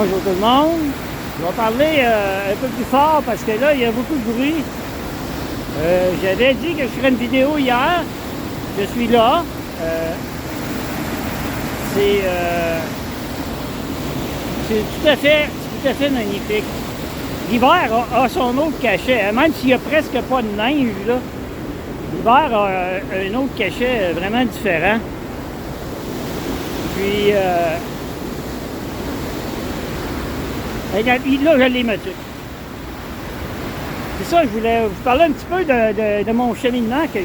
Bonjour tout le monde. Je vais parler un peu plus fort parce que là, il y a beaucoup de bruit. J'avais dit que je ferais une vidéo hier. Je suis là. C'est tout à fait magnifique. L'hiver a son autre cachet, même s'il n'y a presque pas de neige, là. L'hiver a un autre cachet vraiment différent. Puis, là, je l'ai motivé. C'est ça, je voulais vous parler un petit peu de mon cheminement que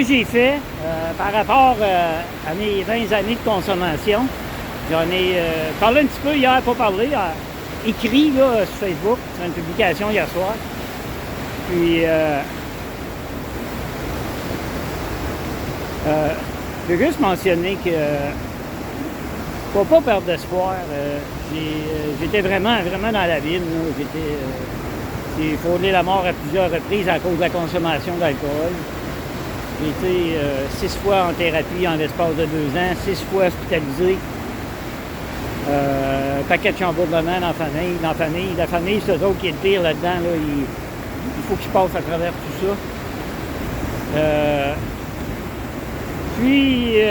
j'ai fait par rapport à mes 20 années de consommation. J'en ai parlé un petit peu hier, pas parlé, écrit là, sur Facebook, sur une publication hier soir. Puis, je veux juste mentionner que faut pas perdre d'espoir. J'étais vraiment dans la ville. J'ai frôlé la mort à plusieurs reprises à cause de la consommation d'alcool. J'ai été 6 fois en thérapie en l'espace de 2 ans, 6 fois hospitalisé. Paquet de chamboulements dans la famille. La famille, c'est eux autres qui est le pire là-dedans. Là. Il faut qu'ils passent à travers tout ça. Puis,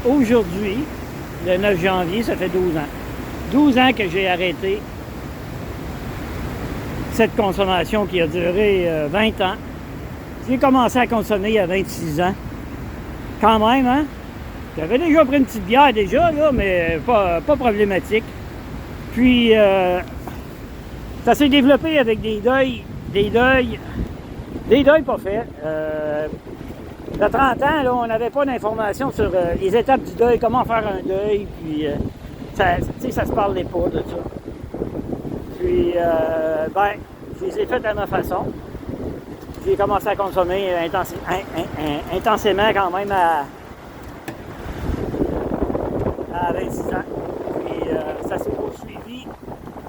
aujourd'hui, le 9 janvier, ça fait 12 ans. 12 ans que j'ai arrêté cette consommation qui a duré 20 ans. J'ai commencé à consommer à 26 ans. Quand même, hein? J'avais déjà pris une petite bière déjà, là, mais pas problématique. Puis, ça s'est développé avec des deuils pas faits. De 30 ans, là, on n'avait pas d'informations sur les étapes du deuil, comment faire un deuil, puis ça se parlait pas de ça. Puis, je les ai faites à ma façon. J'ai commencé à consommer intensément quand même à 26 ans. Puis, ça s'est poursuivi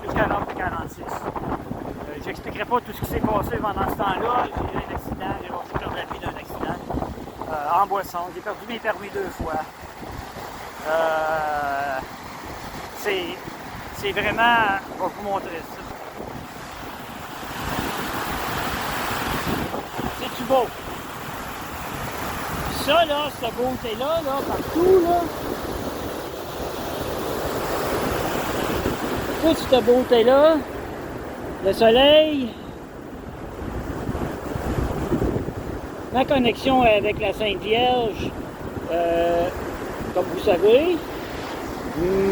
jusqu'à l'âge de 46. J'expliquerai pas tout ce qui s'est passé pendant ce temps-là. J'ai eu un accident, j'ai perdu la vie d'un accident. En boisson, j'ai perdu mes permis 2 fois. C'est vraiment... Je vais vous montrer ça. C'est-tu beau? Ça, là, cette beauté-là, là, partout, là. Toute cette beauté-là, le soleil, ma connexion avec la Sainte Vierge, comme vous savez,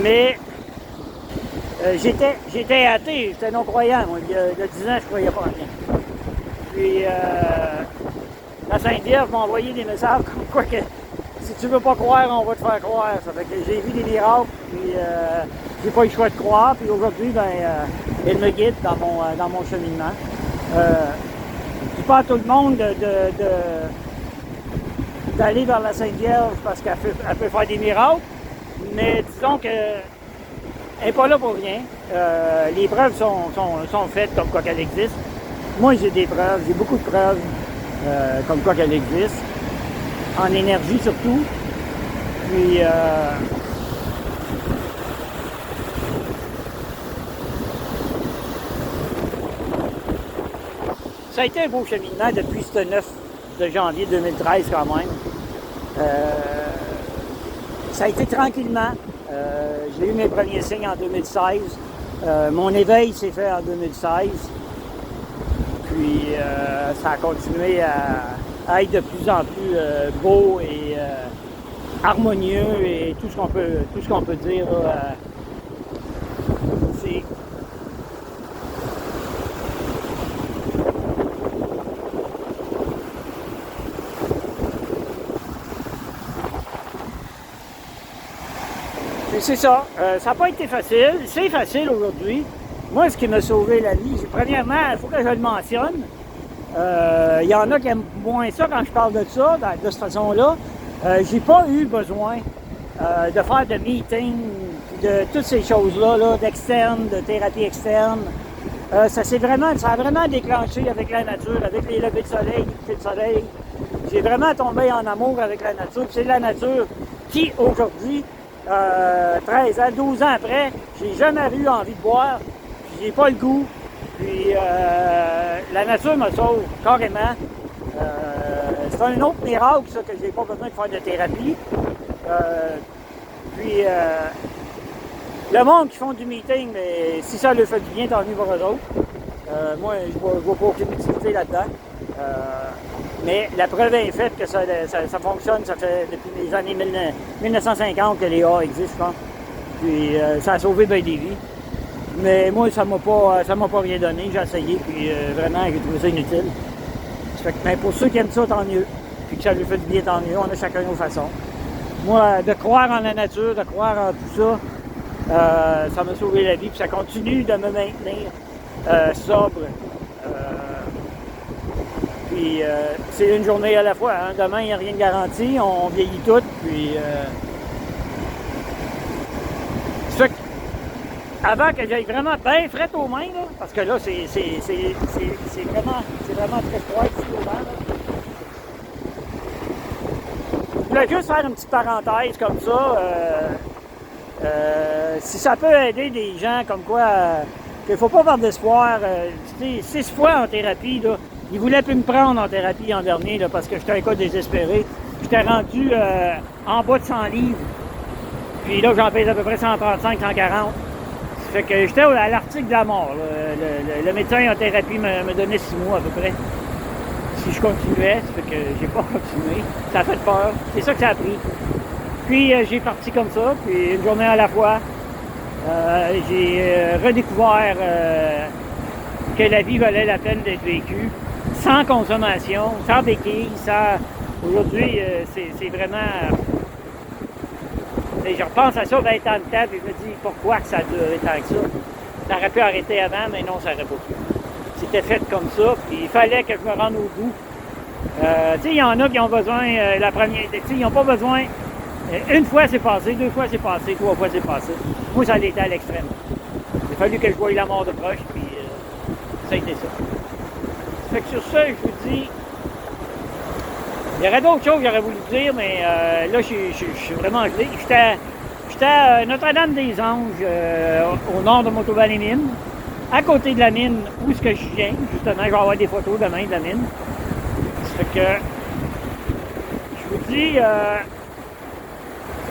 mais j'étais athée, j'étais non-croyant. Moi, il y a 10 ans, je ne croyais pas en rien. Puis, la Sainte Vierge m'a envoyé des messages comme quoi que si tu veux pas croire, on va te faire croire. Ça fait que j'ai vu des miracles, puis j'ai pas eu le choix de croire. Puis aujourd'hui, elle me guide dans mon cheminement. Je dis pas à tout le monde d'aller vers la Sainte Vierge parce qu'elle peut faire des miracles, mais disons qu'elle n'est pas là pour rien. Les preuves sont faites comme quoi qu'elle existe. Moi, j'ai des preuves, j'ai beaucoup de preuves comme quoi qu'elle existe, en énergie surtout. Puis, ça a été un beau cheminement depuis ce 9 de janvier 2013 quand même. Ça a été tranquillement. J'ai eu mes premiers signes en 2016. Mon éveil s'est fait en 2016. Puis ça a continué à être de plus en plus beau et harmonieux et tout ce qu'on peut dire. C'est c'est ça. Ça n'a pas été facile. C'est facile aujourd'hui. Moi, ce qui m'a sauvé la vie, premièrement, il faut que je le mentionne. Il y en a qui aiment moins ça quand je parle de ça, de cette façon-là. J'ai pas eu besoin de faire de meetings, de toutes ces choses-là, là, d'externe, de thérapie externe. Ça a vraiment déclenché avec la nature, avec les levées de soleil, les couchers de soleil. J'ai vraiment tombé en amour avec la nature. C'est la nature qui, aujourd'hui, 13 ans, 12 ans après, j'ai jamais eu envie de boire, puis j'ai pas le goût, puis la nature me sauve carrément. C'est un autre miracle, ça, que j'ai pas besoin de faire de thérapie. Puis le monde qui font du meeting, mais si ça leur fait du bien, tant mieux pour eux autres. Moi, je vois pas aucune utilité là-dedans. Mais la preuve est faite que ça fonctionne. Ça fait depuis les années 1950 que les A existent, je pense. Puis ça a sauvé bien des vies. Mais moi, ça m'a pas rien donné. J'ai essayé, puis vraiment, j'ai trouvé ça inutile. Ça fait que, mais pour ceux qui aiment ça, tant mieux. Puis que ça lui fait du bien, tant mieux. On a chacun nos façons. Moi, de croire en la nature, de croire en tout ça, ça m'a sauvé la vie. Puis ça continue de me maintenir sobre. Puis c'est une journée à la fois. Hein. Demain, il n'y a rien de garanti. On vieillit tout. Puis ça, avant que j'aille vraiment bien fret aux mains, là, parce que là, c'est vraiment très froid ici au vent. Je voulais juste faire une petite parenthèse comme ça. Si ça peut aider des gens comme quoi qu'il ne faut pas perdre d'espoir. 6 fois en thérapie, là, ils voulaient plus me prendre en thérapie l'an dernier là, parce que j'étais un cas désespéré. J'étais rendu en bas de 100 livres. Puis là, j'en pèse à peu près 135, 140. Ça fait que j'étais à l'article de la mort. Le médecin en thérapie me donnait 6 mois à peu près. Si je continuais, ça fait que j'ai pas continué. Ça a fait peur. C'est ça que ça a pris. Puis j'ai parti comme ça, puis une journée à la fois. J'ai redécouvert que la vie valait la peine d'être vécue, sans consommation, sans béquille, sans... Aujourd'hui, c'est vraiment... je repense à ça 20 ans de temps, et je me dis pourquoi que ça a duré tant que ça. Ça aurait pu arrêter avant, mais non, ça n'aurait pas pu. C'était fait comme ça, puis il fallait que je me rende au bout. Il y en a qui ont besoin, la première... ils n'ont pas besoin... Une fois c'est passé, 2 fois c'est passé, 3 fois c'est passé. Moi, ça a été à l'extrême. Il a fallu que je voie la mort de proche, puis ça a été ça. Ça fait que sur ça, je vous dis, il y aurait d'autres choses que j'aurais voulu dire, mais là, je suis vraiment gelé. J'étais à Notre-Dame-des-Anges, au nord de Montauban-les-Mines, à côté de la mine où est-ce que je viens, justement. Je vais avoir des photos demain de la mine. Ça fait que, je vous dis,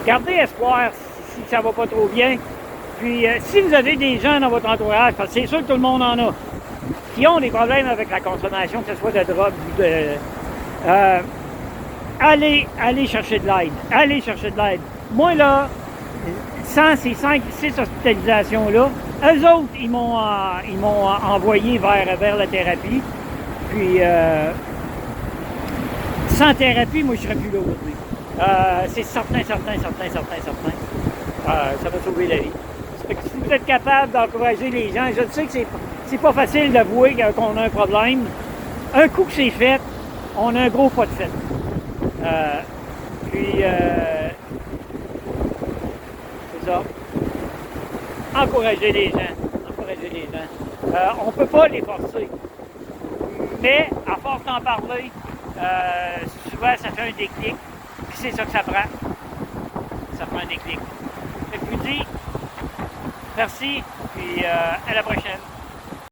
gardez espoir si ça va pas trop bien. Puis, si vous avez des gens dans votre entourage, parce que c'est sûr que tout le monde en a, qui ont des problèmes avec la consommation, que ce soit de drogue ou de... allez chercher de l'aide. Allez chercher de l'aide. Moi, là, sans ces 5-6 hospitalisations-là, eux autres, ils m'ont envoyé vers la thérapie. Puis, sans thérapie, moi, je serais plus là aujourd'hui. C'est certain. Ça va sauver la vie. Fait que si vous êtes capable d'encourager les gens, je sais que c'est pas facile d'avouer qu'on a un problème. Un coup que c'est fait, on a un gros pas de fait. C'est ça. Encourager les gens. On peut pas les forcer. Mais, à force d'en parler, souvent ça fait un déclic. Puis c'est ça que ça prend. Ça prend un déclic. Fait que je vous dis merci, puis à la prochaine.